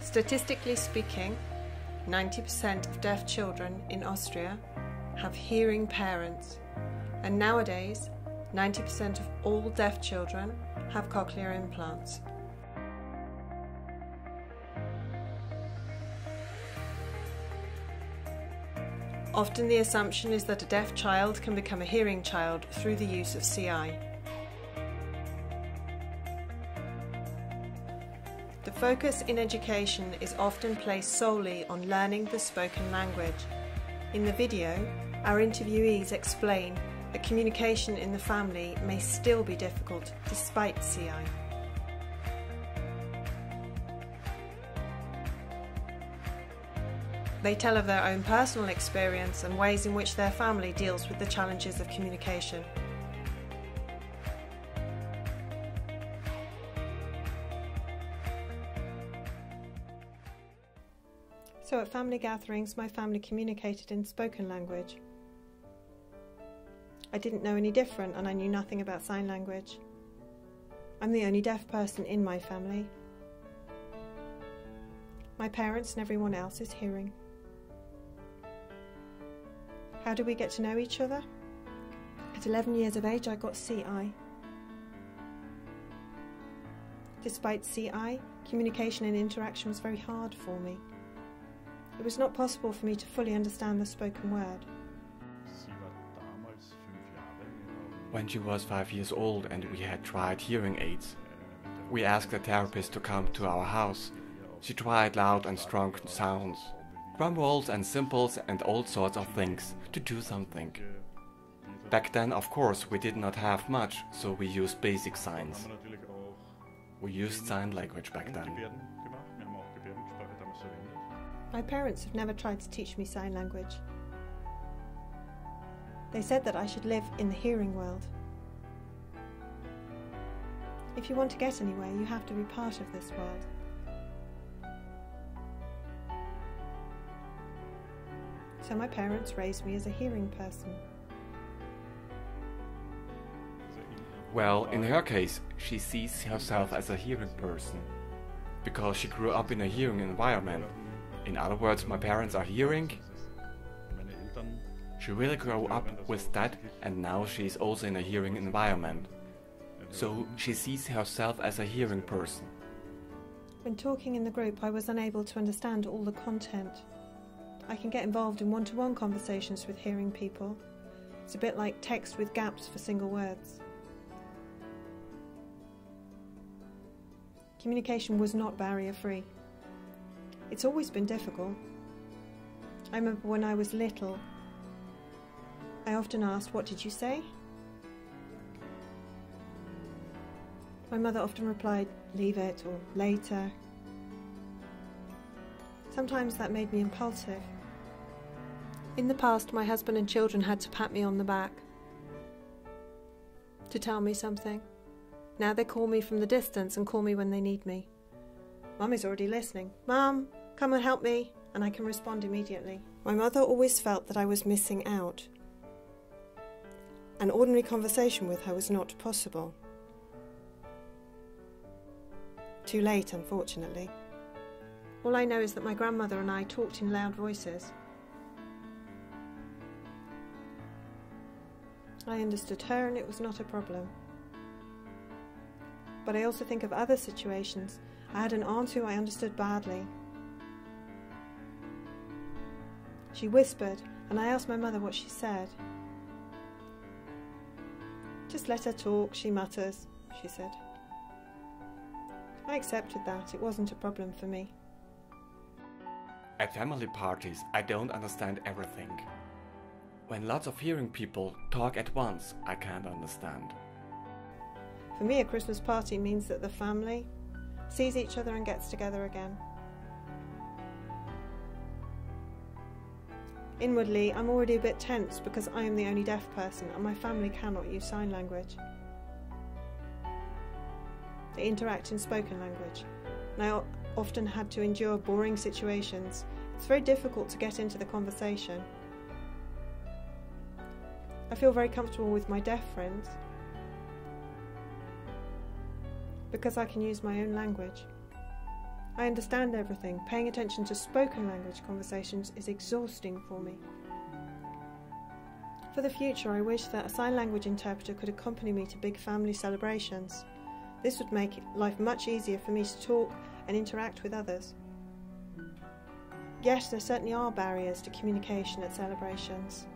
Statistically speaking, 90% of deaf children in Austria have hearing parents, and nowadays 90% of all deaf children have cochlear implants. Often the assumption is that a deaf child can become a hearing child through the use of CI. The focus in education is often placed solely on learning the spoken language. In the video, our interviewees explain that communication in the family may still be difficult despite CI. They tell of their own personal experience and ways in which their family deals with the challenges of communication. So at family gatherings, my family communicated in spoken language. I didn't know any different, and I knew nothing about sign language. I'm the only deaf person in my family. My parents and everyone else is hearing. How do we get to know each other? At 11 years of age, I got CI. Despite CI, communication and interaction was very hard for me. It was not possible for me to fully understand the spoken word. When she was 5 years old and we had tried hearing aids, we asked a therapist to come to our house. She tried loud and strong sounds, drum rolls and cymbals and all sorts of things to do something. Back then, of course, we did not have much, so we used basic signs. We used sign language back then. My parents have never tried to teach me sign language. They said that I should live in the hearing world. If you want to get anywhere, you have to be part of this world. So my parents raised me as a hearing person. Well, in her case, she sees herself as a hearing person, because she grew up in a hearing environment. In other words, my parents are hearing. She really grew up with that, and now she is also in a hearing environment. So she sees herself as a hearing person. When talking in the group, I was unable to understand all the content. I can get involved in one-to-one conversations with hearing people. It's a bit like text with gaps for single words. Communication was not barrier-free. It's always been difficult. I remember when I was little, I often asked, "What did you say?" My mother often replied, "Leave it," or "later." Sometimes that made me impulsive. In the past, my husband and children had to pat me on the back to tell me something. Now they call me from the distance and call me when they need me. Mum is already listening. "Mum, come and help me," and I can respond immediately. My mother always felt that I was missing out. An ordinary conversation with her was not possible. Too late, unfortunately. All I know is that my grandmother and I talked in loud voices. I understood her and it was not a problem. But I also think of other situations. I had an aunt who I understood badly. She whispered and I asked my mother what she said. "Just let her talk, she mutters," she said. I accepted that. It wasn't a problem for me. At family parties, I don't understand everything. When lots of hearing people talk at once, I can't understand. For me, a Christmas party means that the family sees each other and gets together again. Inwardly, I'm already a bit tense because I am the only deaf person and my family cannot use sign language. They interact in spoken language, and I often had to endure boring situations. It's very difficult to get into the conversation. I feel very comfortable with my deaf friends because I can use my own language. I understand everything. Paying attention to spoken language conversations is exhausting for me. For the future, I wish that a sign language interpreter could accompany me to big family celebrations. This would make life much easier for me to talk and interact with others. Yes, there certainly are barriers to communication at celebrations.